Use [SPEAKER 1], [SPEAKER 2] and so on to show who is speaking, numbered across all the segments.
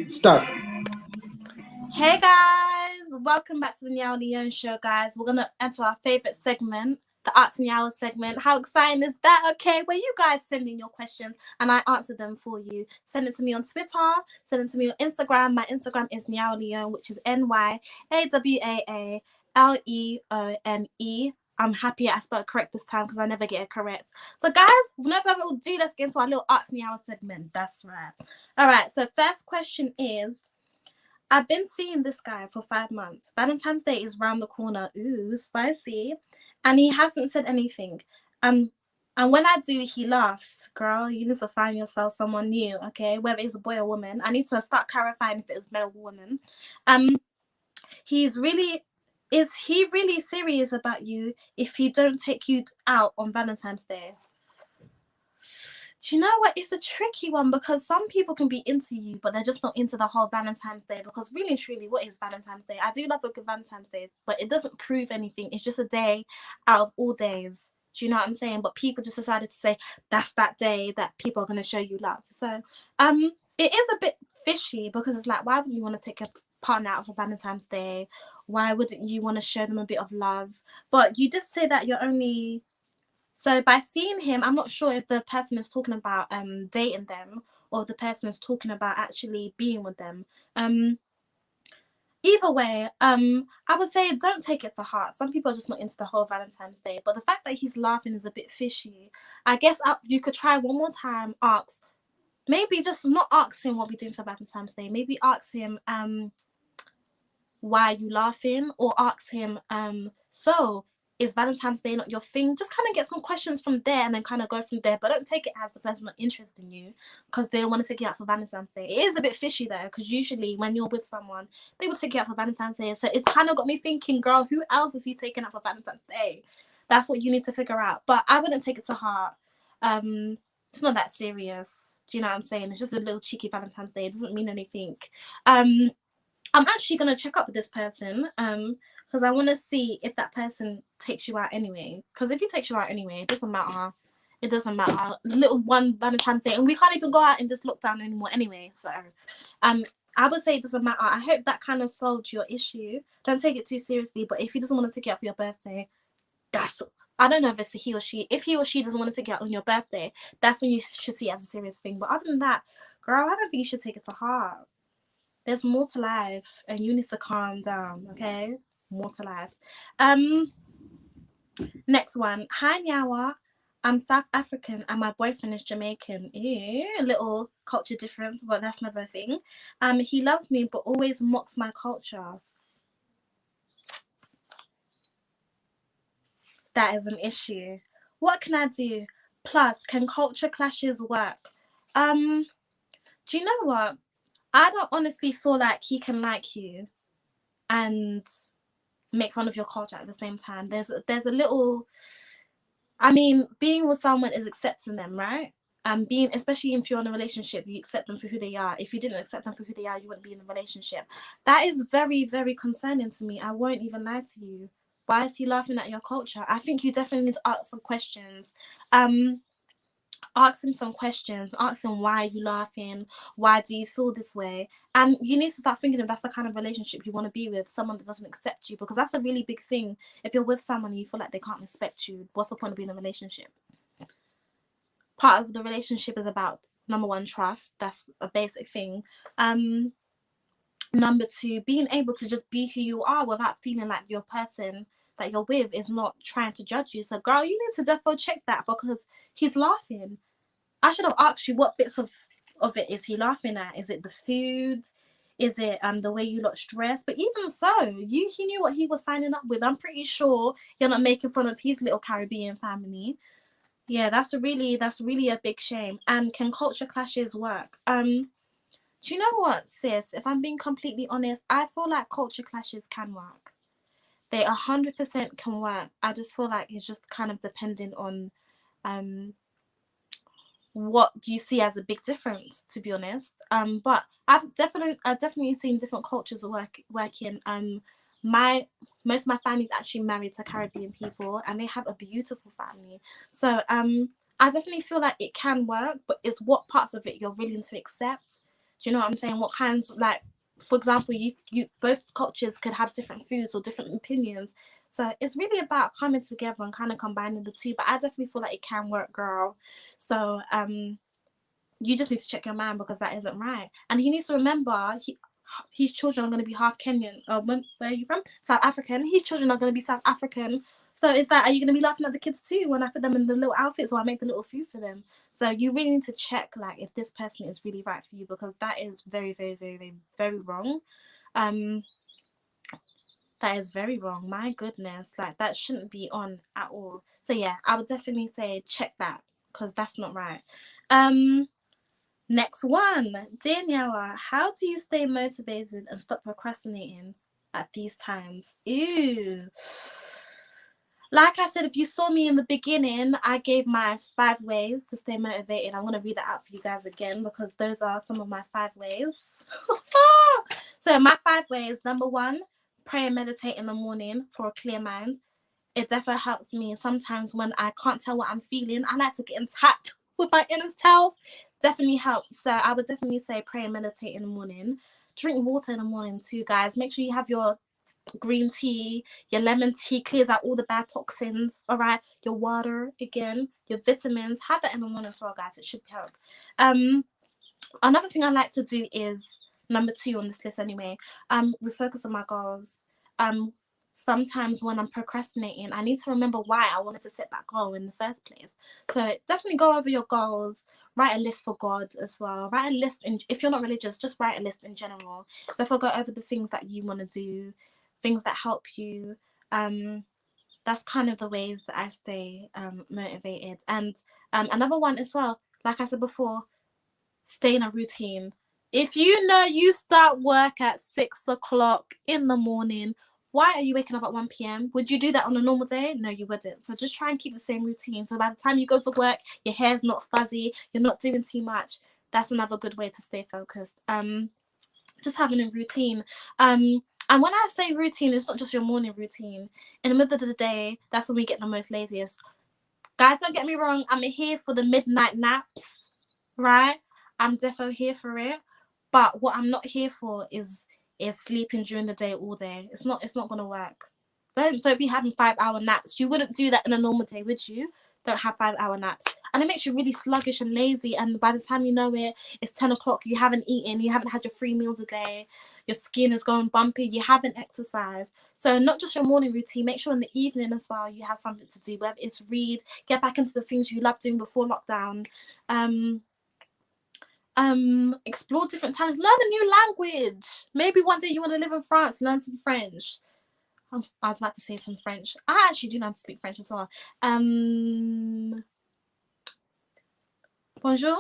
[SPEAKER 1] Start.
[SPEAKER 2] Hey guys, welcome back to the Niyawa show, guys. We're gonna enter our favorite segment, the Ask Niyawa segment. How exciting is that? Okay, where you guys send in your questions and I answer them for you. Send it to me on Twitter, send it to me on Instagram. My Instagram is Niyawa, which is NYAWALEONE. I'm happy I spelled correct this time because I never get it correct. So, guys, without further ado, let's get into our little Ask Niyawa segment. That's right. All right. So, first question is, I've been seeing this guy for 5 months. Valentine's Day is round the corner. Ooh, spicy. And he hasn't said anything. Um, and when I do, he laughs. Girl, you need to find yourself someone new, okay? Whether it's a boy or woman. I need to start clarifying if it was male or woman. Um, he's really is he really serious about you if he don't take you out on Valentine's Day? Do you know what? It's a tricky one because some people can be into you, but they're just not into the whole Valentine's Day. Because really and truly, what is Valentine's Day? I do love a good Valentine's Day, but it doesn't prove anything. It's just a day out of all days. Do you know what I'm saying? But people just decided to say that's that day that people are going to show you love. So, it is a bit fishy because it's like, why would you want to take a partner out for Valentine's Day? Why wouldn't you want to show them a bit of love? But you did say that you're only so by seeing him, I'm not sure if the person is talking about dating them or the person is talking about actually being with them. Either way, I would say don't take it to heart. Some people are just not into the whole Valentine's Day, but the fact that he's laughing is a bit fishy. I guess you could try one more time. Maybe just not ask him what we're doing for Valentine's Day. Maybe ask him why are you laughing, or ask him so is Valentine's Day not your thing? Just kind of get some questions from there and then kind of go from there. But don't take it as the person not interested in you because they want to take you out for Valentine's Day. It is a bit fishy though, because usually when you're with someone, they will take you out for Valentine's Day. So it's kind of got me thinking, girl, who else is he taking out for Valentine's Day? That's what you need to figure out. But I wouldn't take it to heart. It's not that serious. Do you know what I'm saying? It's just a little cheeky Valentine's Day. It doesn't mean anything. I'm actually gonna check up with this person. Because I want to see if that person takes you out anyway. Because if he takes you out anyway, it doesn't matter. It doesn't matter. Little one Valentine's Day, and we can't even go out in this lockdown anymore anyway. So, I would say it doesn't matter. I hope that kind of solved your issue. Don't take it too seriously. But if he doesn't want to take you out for your birthday, I don't know if it's a he or she. If he or she doesn't want to take you out on your birthday, that's when you should see it as a serious thing. But other than that, girl, I don't think you should take it to heart. There's more to life, and you need to calm down, okay? More to life. Next one. Hi Niyawa. I'm South African and my boyfriend is Jamaican. Ew, a little culture difference, but that's never a thing. He loves me but always mocks my culture. That is an issue. What can I do? Plus, can culture clashes work? Do you know what? I don't honestly feel like he can like you and make fun of your culture at the same time. There's a little, I mean, being with someone is accepting them, right? Being, especially if you're in a relationship, you accept them for who they are. If you didn't accept them for who they are, you wouldn't be in a relationship. That is very, very concerning to me. I won't even lie to you. Why is he laughing at your culture? I think you definitely need to ask some questions. Ask him some questions. Ask him, why are you laughing? Why do you feel this way? And you need to start thinking if that's the kind of relationship you want to be with, someone that doesn't accept you, because that's a really big thing. If you're with someone and you feel like they can't respect you, what's the point of being in a relationship? Part of the relationship is about, number one, trust. That's a basic thing. Number two, being able to just be who you are without feeling like your person that you're with is not trying to judge you. So, girl, you need to defo check that because he's laughing. I should have asked you what bits of it is he laughing at. Is it the food? Is it the way you look stressed? But even so, he knew what he was signing up with. I'm pretty sure you're not making fun of his little Caribbean family. Yeah, that's really a big shame. And can culture clashes work? Do you know what, sis? If I'm being completely honest, I feel like culture clashes can work. They 100% can work. I just feel like it's just kind of depending on what you see as a big difference, to be honest. But I've definitely seen different cultures working. Most of my family's actually married to Caribbean people, and they have a beautiful family. So I definitely feel like it can work, but it's what parts of it you're willing to accept. Do you know what I'm saying? What kinds, like, for example, you both cultures could have different foods or different opinions. So it's really about coming together and kind of combining the two. But I definitely feel like it can work, girl. So you just need to check your man, because that isn't right. And he needs to remember his children are going to be half Kenyan. Where are you from? South African. His children are going to be South African. So it's like, are you going to be laughing at the kids too when I put them in the little outfits or I make the little food for them? So you really need to check, like, if this person is really right for you, because that is very, very, very, very, very wrong. That is very wrong. My goodness, like, that shouldn't be on at all. So yeah, I would definitely say check that, because that's not right. Next one, dear Niyawa, how do you stay motivated and stop procrastinating at these times? Ew. Like I said, if you saw me in the beginning, I gave my 5 ways to stay motivated. I'm going to read that out for you guys again, because those are some of my 5 ways. So my 5 ways: number 1, pray and meditate in the morning for a clear mind. It definitely helps me. Sometimes when I can't tell what I'm feeling, I like to get in touch with my inner self. Definitely helps. So I would definitely say pray and meditate in the morning. Drink water in the morning too, guys. Make sure you have your green tea, your lemon tea clears out all the bad toxins. All right, your water again, your vitamins. Have that in the morning as well, guys. It should help. Another thing I like to do is number 2 on this list anyway. Refocus on my goals. Sometimes when I'm procrastinating, I need to remember why I wanted to set that goal in the first place. So definitely go over your goals. Write a list for God as well. Write a list, if you're not religious, just write a list in general. So if I go over the things that you want to do, things that help you, that's kind of the ways that I stay motivated. And another one as well, like I said before, stay in a routine. If you know you start work at 6 o'clock in the morning, why are you waking up at 1 p.m? Would you do that on a normal day? No, you wouldn't. So just try and keep the same routine. So by the time you go to work, your hair's not fuzzy, you're not doing too much. That's another good way to stay focused. Just having a routine. And when I say routine, it's not just your morning routine. In the middle of the day, that's when we get the most laziest. Guys, don't get me wrong, I'm here for the midnight naps, right? I'm defo here for it. But what I'm not here for is sleeping during the day all day. It's not gonna work. Don't be having 5-hour naps. You wouldn't do that in a normal day, would you? Don't have 5-hour naps. And it makes you really sluggish and lazy. And by the time you know it, it's 10 o'clock. You haven't eaten. You haven't had your 3 meals a day. Your skin is going bumpy. You haven't exercised. So not just your morning routine. Make sure in the evening as well you have something to do. Whether it's read, get back into the things you loved doing before lockdown. Explore different talents. Learn a new language. Maybe one day you want to live in France. Learn some French. I was about to say some French. I actually do know how to speak French as well. Bonjour.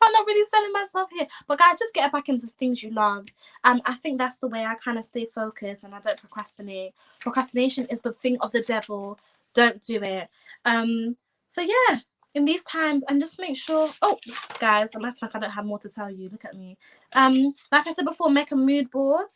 [SPEAKER 2] I'm not really selling myself here, but guys, just get back into things you love. I think that's the way I kind of stay focused and I don't procrastinate. Procrastination is the thing of the devil. Don't do it. So yeah, in these times, and just make sure. Oh, guys, I'm acting like I don't have more to tell you. Look at me. Like I said before, make a mood board.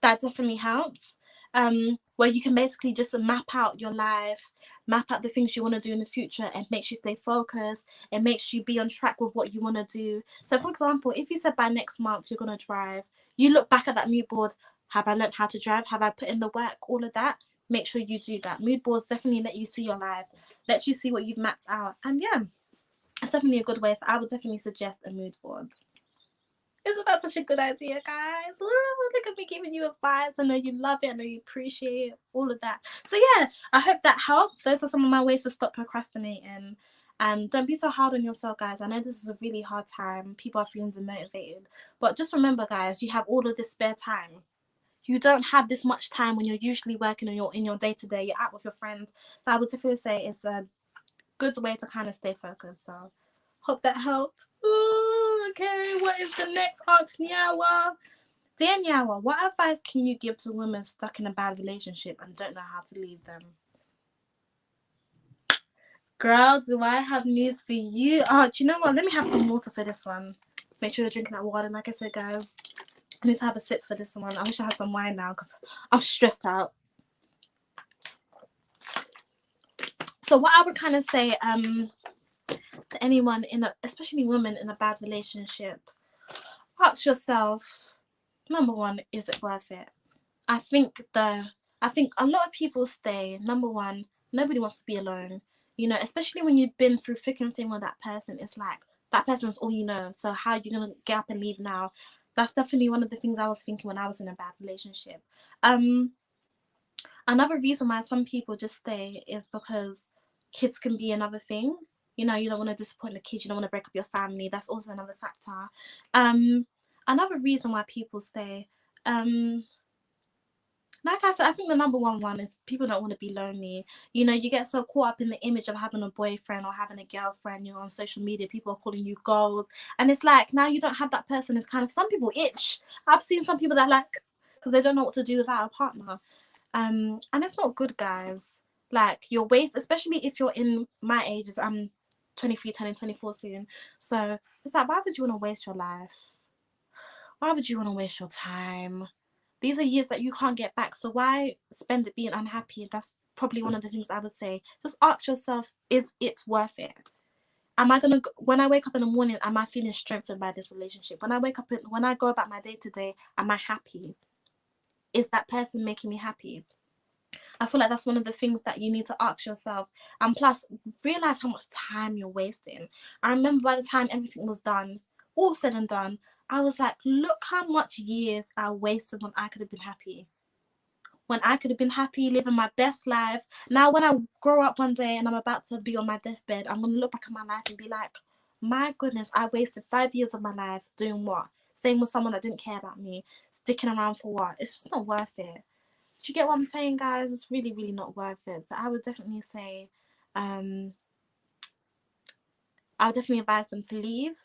[SPEAKER 2] That definitely helps. Where you can basically just map out your life, map out the things you want to do in the future, and makes you stay focused. It makes you be on track with what you want to do. So for example, if you said by next month you're going to drive, you look back at that mood board. Have I learned how to drive? Have I put in the work? All of that. Make sure you do that. Mood boards definitely let you see your life, lets you see what you've mapped out. And yeah, it's definitely a good way. So I would definitely suggest a mood board. Isn't that such a good idea, guys? Woo, look at me giving you advice. I know you love it. I know you appreciate it. All of that. So yeah, I hope that helped. Those are some of my ways to stop procrastinating. And don't be so hard on yourself, guys. I know this is a really hard time. People are feeling demotivated. But just remember, guys, you have all of this spare time. You don't have this much time when you're usually working and you're in your day-to-day. You're out with your friends. So I would definitely say it's a good way to kind of stay focused. So hope that helped. Ooh, okay, what is the next Ask Niyawa? Dear Niyawa, what advice can you give to women stuck in a bad relationship and don't know how to leave them? Girl, do I have news for you? Oh, do you know what? Let me have some water for this one. Make sure you're drinking that water. Like I said, guys, I need to have a sip for this one. I wish I had some wine now because I'm stressed out. So what I would kind of say to anyone especially women in a bad relationship, ask yourself, number one, is it worth it? I think a lot of people stay. Number one, nobody wants to be alone. You know, especially when you've been through thick and thin with that person. It's like that person's all you know. So how are you gonna get up and leave now? That's definitely one of the things I was thinking when I was in a bad relationship. Another reason why some people just stay is because kids can be another thing. You know, you don't want to disappoint the kids. You don't want to break up your family. That's also another factor. Another reason why people stay. Like I said, I think the number one is people don't want to be lonely. You know, you get so caught up in the image of having a boyfriend or having a girlfriend. You're on social media, people are calling you gold. And it's like, now you don't have that person. It's kind of, some people itch. I've seen some people that like, because they don't know what to do without a partner. And it's not good, guys. Like, your waste, especially if you're in my ages, I'm 23, turning 24 soon. So it's like, why would you want to waste your life? Why would you want to waste your time? These are years that you can't get back. So why spend it being unhappy? That's probably one of the things I would say. Just ask yourself, is it worth it? Am I gonna, when I wake up in the morning, am I feeling strengthened by this relationship? When I go about my day to day, am I happy? Is that person making me happy? I feel like that's one of the things that you need to ask yourself. And plus, realize how much time you're wasting. I remember by the time everything was done, all said and done, I was like, look how much years I wasted when I could have been happy. When I could have been happy, living my best life. Now, when I grow up one day and I'm about to be on my deathbed, I'm going to look back at my life and be like, my goodness, I wasted 5 years of my life doing what? Same with someone that didn't care about me. Sticking around for what? It's just not worth it. Do you get what I'm saying, guys? It's really, really not worth it. So I would definitely say, I would definitely advise them to leave.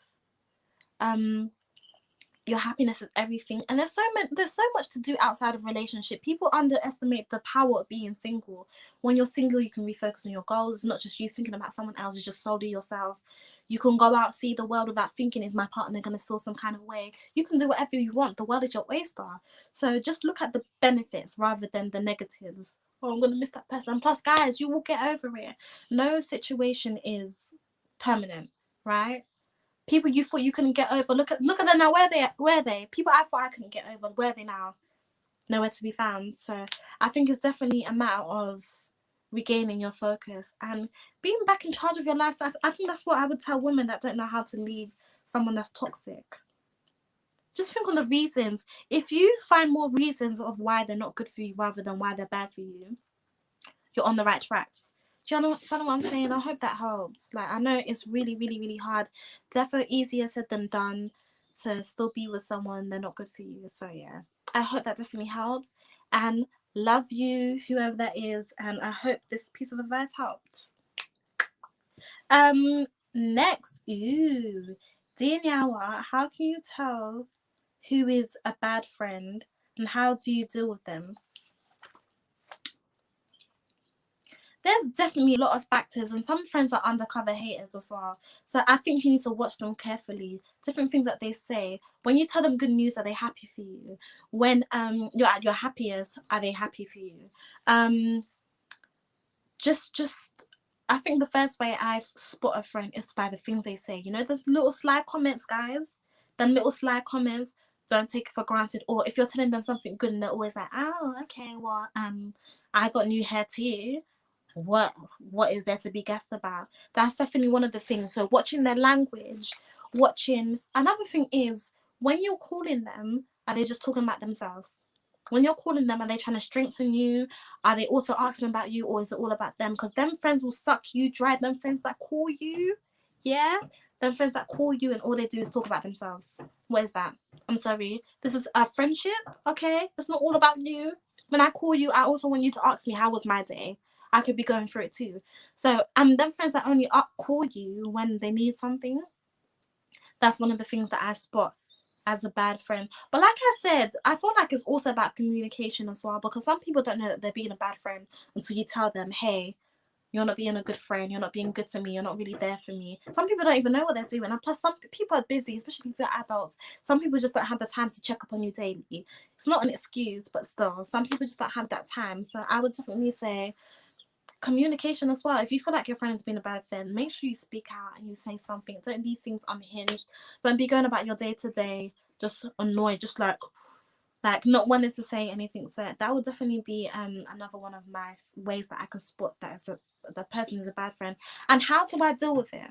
[SPEAKER 2] Your happiness is everything, and there's so much to do outside of relationship. People underestimate the power of being single. When you're single, you can refocus on your goals. It's not just you thinking about someone else, it's just solely yourself. You can go out, see the world without thinking, is my partner going to feel some kind of way? You can do whatever you want. The world is your oyster. So just look at the benefits rather than the negatives. Oh, I'm going to miss that person. And plus, guys, you will get over it. No situation is permanent, right? People you thought you couldn't get over, look at them now. Where they? People I thought I couldn't get over, where are they now? Nowhere to be found. So I think it's definitely a matter of regaining your focus and being back in charge of your life. So I think that's what I would tell women that don't know how to leave someone that's toxic. Just think on the reasons. If you find more reasons of why they're not good for you rather than why they're bad for you, you're on the right tracks. Do you understand what I'm saying? I hope that helps. Like, I know it's really, really, really hard. Definitely easier said than done to still be with someone they're not good for you. So yeah, I hope that definitely helped. And love you, whoever that is. And I hope this piece of advice helped. Next, dear Niyawa, how can you tell who is a bad friend and how do you deal with them? There's definitely a lot of factors, and some friends are undercover haters as well. So I think you need to watch them carefully. Different things that they say. When you tell them good news, are they happy for you? When you're at your happiest, are they happy for you? Just I think the first way I spot a friend is by the things they say. You know, there's little sly comments, guys. Them little sly comments, don't take it for granted. Or if you're telling them something good and they're always like, oh, okay, well, I got new hair too. What is there to be gassed about? That's definitely one of the things. So watching their language, watching. Another thing is, when you're calling them, are they just talking about themselves? When you're calling them, are they trying to strengthen you? Are they also asking about you, or is it all about them? Because them friends will suck you dry. Them friends that call you, yeah, them friends that call you and all they do is talk about themselves. What is that? I'm sorry. This is a friendship, okay? It's not all about you. When I call you, I also want you to ask me, how was my day? I could be going through it too. So, them friends that only call you when they need something, that's one of the things that I spot as a bad friend. But like I said, I feel like it's also about communication as well, because some people don't know that they're being a bad friend until you tell them, hey, you're not being a good friend, you're not being good to me, you're not really there for me. Some people don't even know what they're doing. And plus, some people are busy, especially if you're adults. Some people just don't have the time to check up on you daily. It's not an excuse, but still, some people just don't have that time. So I would definitely say, communication as well. If you feel like your friend has been a bad friend, make sure you speak out and you say something. Don't leave things unhinged. Don't be going about your day to day just annoyed, just like not wanting to say anything. So that would definitely be another one of my ways that I can spot that the person is a bad friend. And how do I deal with it?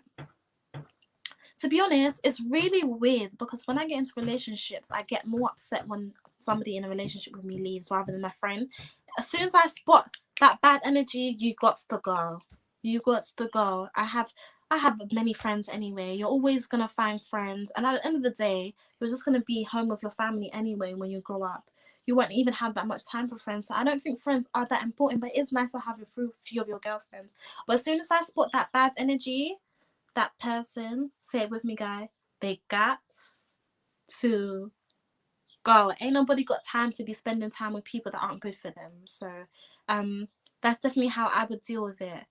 [SPEAKER 2] To be honest, it's really weird because when I get into relationships, I get more upset when somebody in a relationship with me leaves rather than my friend. As soon as I spot that bad energy, you got to go. You got to go. I have many friends anyway. You're always gonna find friends, and at the end of the day, you're just gonna be home with your family anyway when you grow up. You won't even have that much time for friends. So I don't think friends are that important, but it is nice to have a few of your girlfriends. But as soon as I spot that bad energy, that person, say it with me, guy, they got to go. Ain't nobody got time to be spending time with people that aren't good for them. So that's definitely how I would deal with it.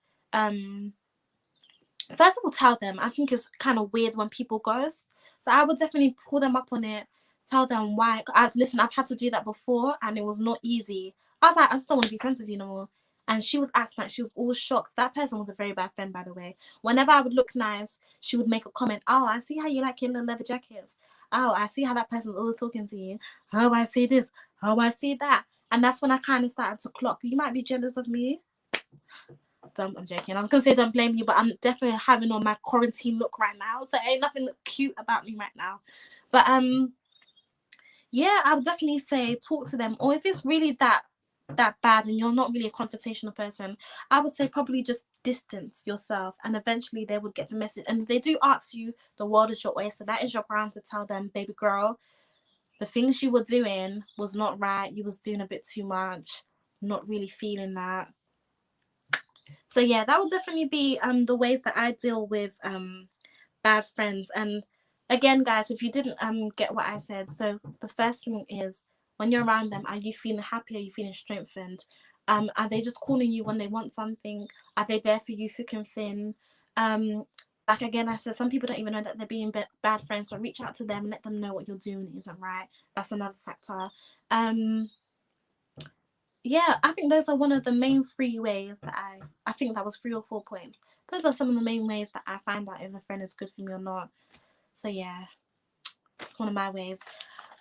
[SPEAKER 2] First of all, tell them. I think it's kind of weird when people ghost, so I would definitely pull them up on it, tell them why. I've had to do that before and it was not easy. I was like, I just don't want to be friends with you no more. And she was acting like she was all shocked. That person was a very bad friend, by the way. Whenever I would look nice, she would make a comment. Oh, I see how you like your little leather jackets. Oh, I see how that person's always talking to you. Oh, I see this. Oh, I see that. And that's when I kind of started to clock. You might be jealous of me. I'm joking. I was going to say don't blame you, but I'm definitely having on my quarantine look right now. So ain't nothing cute about me right now. But yeah, I would definitely say talk to them. Or if it's really that bad and you're not really a confrontational person, I would say probably just distance yourself, and eventually they would get the message. And if they do ask you, the world is your oyster. That is your ground to tell them, baby girl, the things you were doing was not right. You was doing a bit too much. Not really feeling that. So yeah, that would definitely be the ways that I deal with bad friends. And again, guys, if you didn't get what I said, so the first thing is, when you're around them, are you feeling happy? Are you feeling strengthened? Are they just calling you when they want something? Are they there for you thick and thin? Like again, I said, some people don't even know that they're being bad friends, so reach out to them and let them know what you're doing isn't right. That's another factor. Yeah, I think those are one of the main 3 ways that I think that was 3 or 4 points. Those are some of the main ways that I find out if a friend is good for me or not. So yeah, it's one of my ways.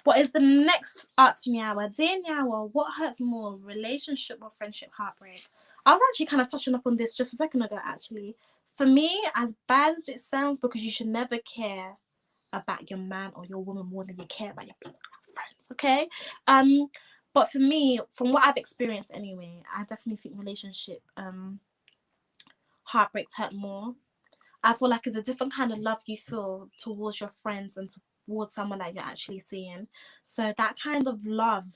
[SPEAKER 2] What is the next Ask Niyawa? Dear Niyawa, what hurts more, relationship or friendship heartbreak? I was actually kind of touching up on this just a second ago, actually. For me, as bad as it sounds, because you should never care about your man or your woman more than you care about your friends, okay? But for me, from what I've experienced anyway, I definitely think relationship heartbreaks hurt more. I feel like it's a different kind of love you feel towards your friends and towards someone that you're actually seeing. So that kind of love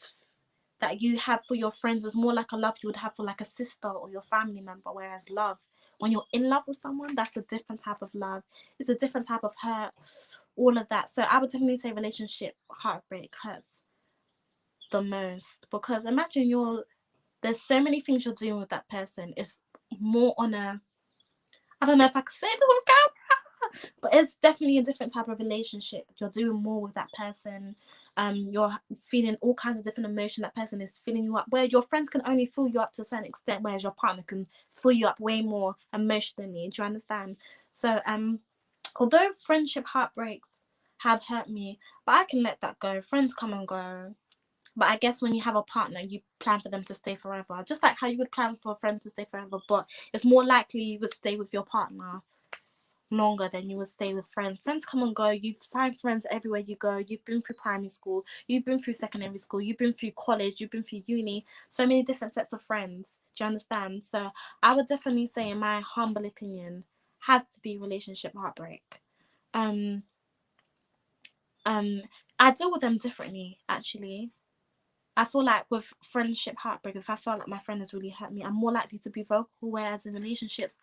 [SPEAKER 2] that you have for your friends is more like a love you would have for like a sister or your family member. Whereas love, when you're in love with someone, that's a different type of love. It's a different type of hurt, all of that. So I would definitely say relationship heartbreak hurts the most, because imagine there's so many things you're doing with that person. It's more on a, I don't know if I could say this on camera, but it's definitely a different type of relationship. You're doing more with that person. You're feeling all kinds of different emotion. That person is filling you up, where your friends can only fill you up to a certain extent, whereas your partner can fill you up way more emotionally. Do you understand? So although friendship heartbreaks have hurt me, but I can let that go. Friends come and go. But I guess when you have a partner, you plan for them to stay forever. Just like how you would plan for a friend to stay forever. But it's more likely you would stay with your partner longer than you would stay with friends. Friends come and go. You find friends everywhere you go. You've been through primary school. You've been through secondary school. You've been through college. You've been through uni. So many different sets of friends. Do you understand? So I would definitely say, in my humble opinion, has to be relationship heartbreak. I deal with them differently, actually. I feel like with friendship heartbreak, if I feel like my friend has really hurt me, I'm more likely to be vocal. Whereas in relationships,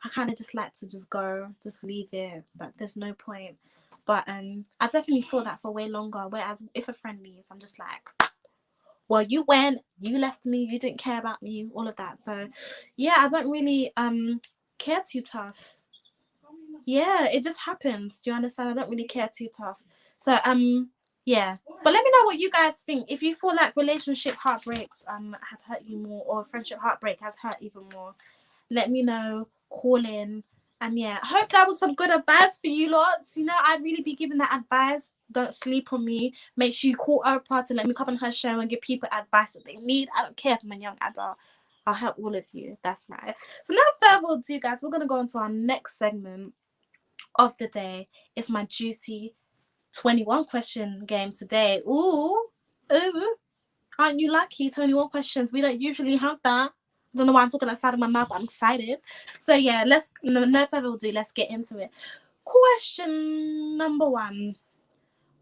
[SPEAKER 2] I kind of just like to just go, just leave it. But there's no point. But I definitely feel that for way longer. Whereas if a friend leaves, I'm just like, well, you went, you left me, you didn't care about me, all of that. So yeah, I don't really care too tough. Yeah, it just happens. Do you understand? I don't really care too tough. So yeah. But let me know what you guys think. If you feel like relationship heartbreaks have hurt you more, or friendship heartbreak has hurt even more, Let me know. Call in. And yeah, I hope that was some good advice for you lots. You know, I'd really be giving that advice. Don't sleep on me. Make sure you call Oprah to let me come on her show and give people advice that they need. I don't care if I'm a young adult. I'll help all of you. That's right. So now further ado, guys, we're going to go on to our next segment of the day. It's my juicy 21 question game today. Ooh. Aren't you lucky? 21 questions. We don't usually have that. I don't know why I'm talking outside of my mouth, but I'm excited. So yeah, no further ado, let's get into it. Question number 1.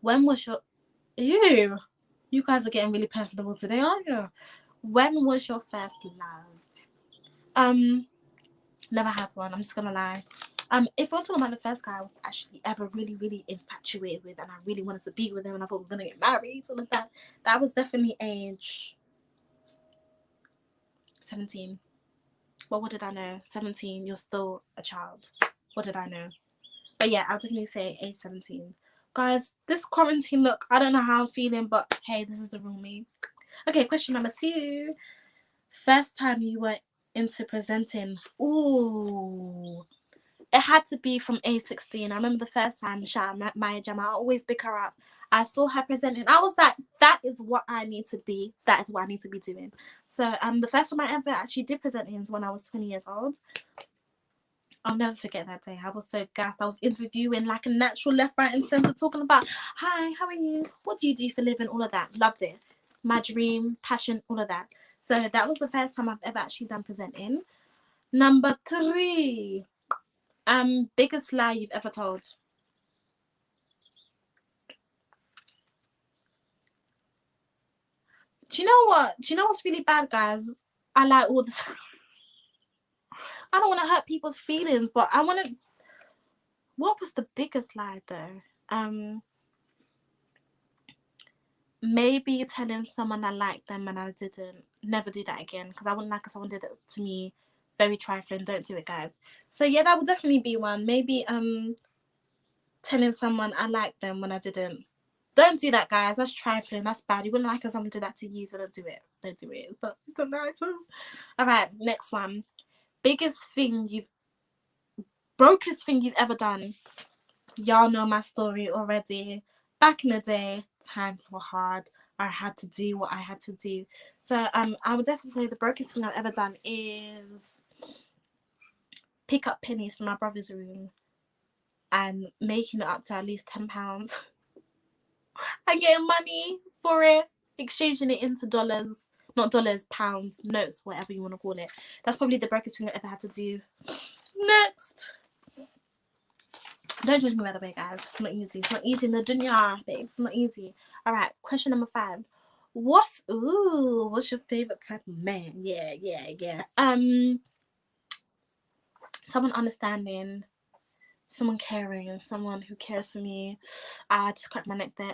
[SPEAKER 2] When was your... Ew. You guys are getting really personable today, aren't you? When was your first love? Never had one. I'm just gonna lie. If we're talking about the first guy I was actually ever really, really infatuated with, and I really wanted to be with him, and I thought we were gonna get married, something like that was definitely age 17. Well, what did I know? 17, you're still a child. What did I know? But yeah, I'll definitely say age 17. Guys, this quarantine look, I don't know how I'm feeling, but hey, this is the real me. Okay, question number 2. First time you were into presenting. Ooh. It had to be from age 16. I remember the first time, shout out Maya Jama, I always pick her up. I saw her presenting. I was like, that is what I need to be. That is what I need to be doing. So the first time I ever actually did presenting was when I was 20 years old. I'll never forget that day. I was so gassed. I was interviewing like a natural, left, right, and centre, talking about, hi, how are you? What do you do for a living? All of that. Loved it. My dream, passion, all of that. So that was the first time I've ever actually done presenting. Number 3. Biggest lie you've ever told. Do you know what? Do you know what's really bad, guys? I lie all the time. I don't want to hurt people's feelings, but I want to... What was the biggest lie, though? Maybe telling someone I liked them and I didn't. Never do that again, because I wouldn't like if someone did it to me. Very trifling. Don't do it, guys. So yeah, that would definitely be one. Maybe telling someone I liked them when I didn't. Don't do that, guys. That's trifling. That's bad. You wouldn't like if someone did that to you, so don't do it. Don't do it. It's not nice. All right, next one. Brokest thing you've ever done. Y'all know my story already. Back in the day, times were hard. I had to do what I had to do. So I would definitely say the brokest thing I've ever done is pick up pennies from my brother's room and making it up to at least £10 and getting money for it, exchanging it into dollars, not dollars, pounds, notes, whatever you want to call it. That's probably the brokest thing I ever had to do. Next. Don't judge me, by the way, guys. It's not easy. It's not easy in the dunya, babes. It's not easy. All right, question number 5. What's your favorite type of man? Yeah. Someone understanding, someone caring, and someone who cares for me. I just cracked my neck there.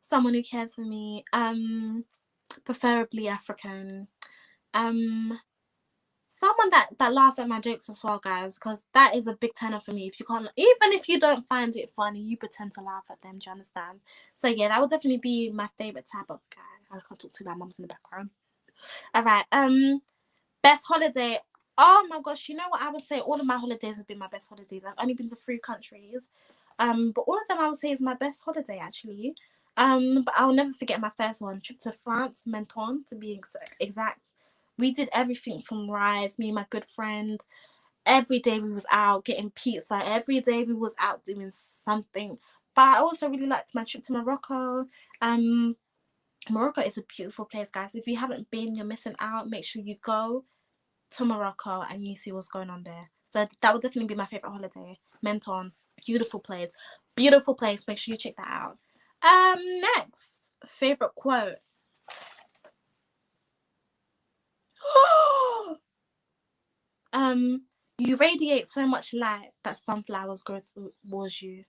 [SPEAKER 2] Someone who cares for me. Preferably African. Someone that laughs at my jokes as well, guys, because that is a big turn off for me. If you can't, even if you don't find it funny, you pretend to laugh at them. Do you understand? So yeah, that would definitely be my favorite type of guy. I can't talk to my mum's in the background. All right. Best holiday. Oh my gosh, you know what I would say? All of my holidays have been my best holidays. I've only been to 3 countries. But all of them I would say is my best holiday actually. But I'll never forget my first one, trip to France, Menton to be exact. We did everything from rides, me and my good friend. Every day we was out getting pizza. Every day we was out doing something. But I also really liked my trip to Morocco. Morocco is a beautiful place, guys. If you haven't been, you're missing out. Make sure you go to Morocco and you see what's going on there. So that would definitely be my favorite holiday. Menton, beautiful place. Beautiful place. Make sure you check that out. Next, favorite quote. You radiate so much light that sunflowers grow towards you.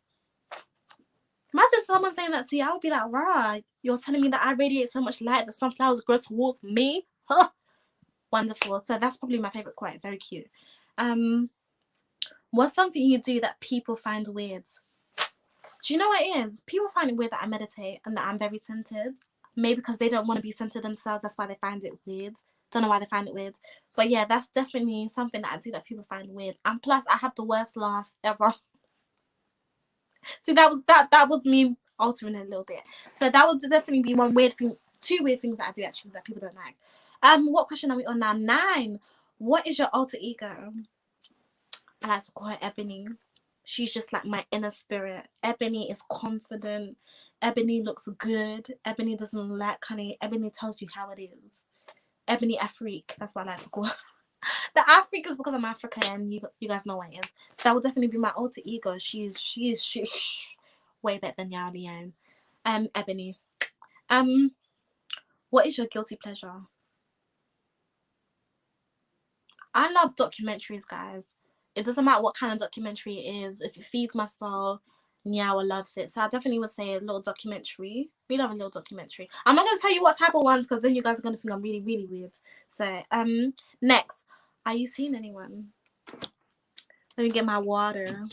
[SPEAKER 2] Imagine someone saying that to you. I would be like, rah, you're telling me that I radiate so much light that sunflowers grow towards me? Huh. Wonderful. So that's probably my favorite quote. Very cute. What's something you do that people find weird? Do you know what it is? People find it weird that I meditate and that I'm very centered. Maybe because they don't want to be centered themselves. That's why they find it weird. Don't know why they find it weird. But yeah, that's definitely something that I do that people find weird. And plus, I have the worst laugh ever. See, that was me altering it a little bit. So that would definitely be one weird thing, 2 weird things that I do actually that people don't like. What question are we on now? 9. What is your alter ego? I like to call her Ebony. She's just like my inner spirit. Ebony is confident. Ebony looks good. Ebony doesn't lack honey. Ebony tells you how it is. Ebony Afrique. That's what I like to call her. The Afrique is because I'm African, and you guys know what it is. So that would definitely be my alter ego. She's way better than Niyawa Leone. Ebony. What is your guilty pleasure? I love documentaries, guys. It doesn't matter what kind of documentary it is. If it feeds my soul, Niyawa loves it. So I definitely would say a little documentary. We love a little documentary. I'm not going to tell you what type of ones, because then you guys are going to think I'm really, really weird. So, next. Are you seeing anyone? Let me get my water.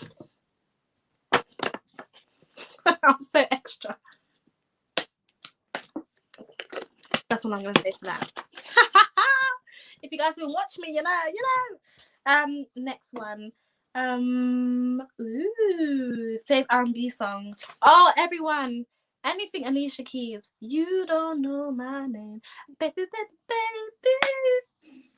[SPEAKER 2] I'm so extra. That's what I'm going to say for that. If you guys have been watching me, you know. Next one. Fave R&B song. Oh, everyone. Anything Alicia Keys. You don't know my name. Baby, baby, baby.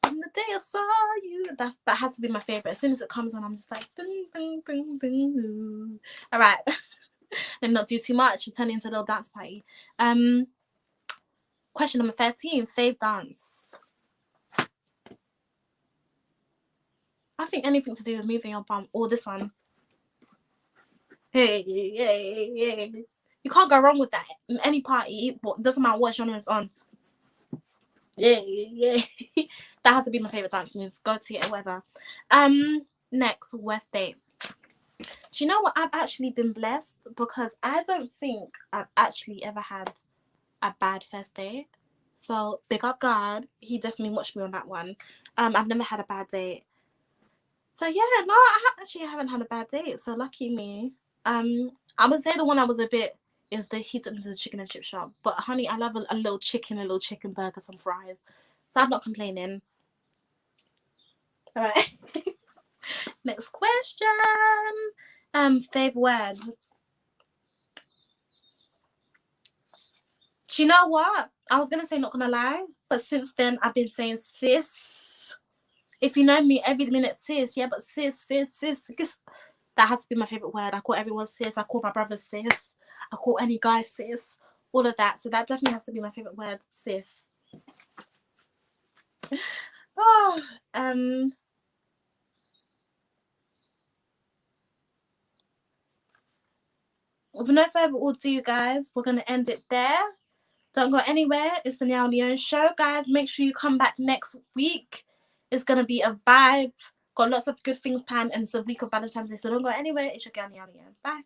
[SPEAKER 2] From the day I saw you. That has to be my favorite. As soon as it comes on, I'm just like ding, ding, ding, ding. All right. Let me not do too much. We'll turn it into a little dance party. Question number 13. Fave dance. I think anything to do with moving your bum, or this one. Hey, hey, hey. You can't go wrong with that in any party. It doesn't matter what genre it's on. Yeah, yeah. That has to be my favorite dance move. Go to it or whatever. Next, worst date. Do you know what? I've actually been blessed, because I don't think I've actually ever had a bad first date. So big up God. He definitely watched me on that one. I've never had a bad date. So yeah, no, I actually haven't had a bad date. So lucky me. I would say the one I was a bit is the he took me to the chicken and chip shop. But honey, I love a little chicken burger, some fries. So I'm not complaining. All right. Next question. Fave words. Do you know what? I was gonna say not gonna lie, but since then I've been saying sis. If you know me, every minute sis, yeah, but sis. That has to be my favorite word. I call everyone sis. I call my brother sis. I call any guy sis. All of that. So that definitely has to be my favorite word, sis. Oh, with no further ado, guys, we're gonna end it there. Don't go anywhere. It's the Niyawa Leone show, guys. Make sure you come back next week. It's gonna be a vibe. Got lots of good things planned, and it's the week of Valentine's Day. So don't go anywhere. It's your girl Niyawa Leone. Bye.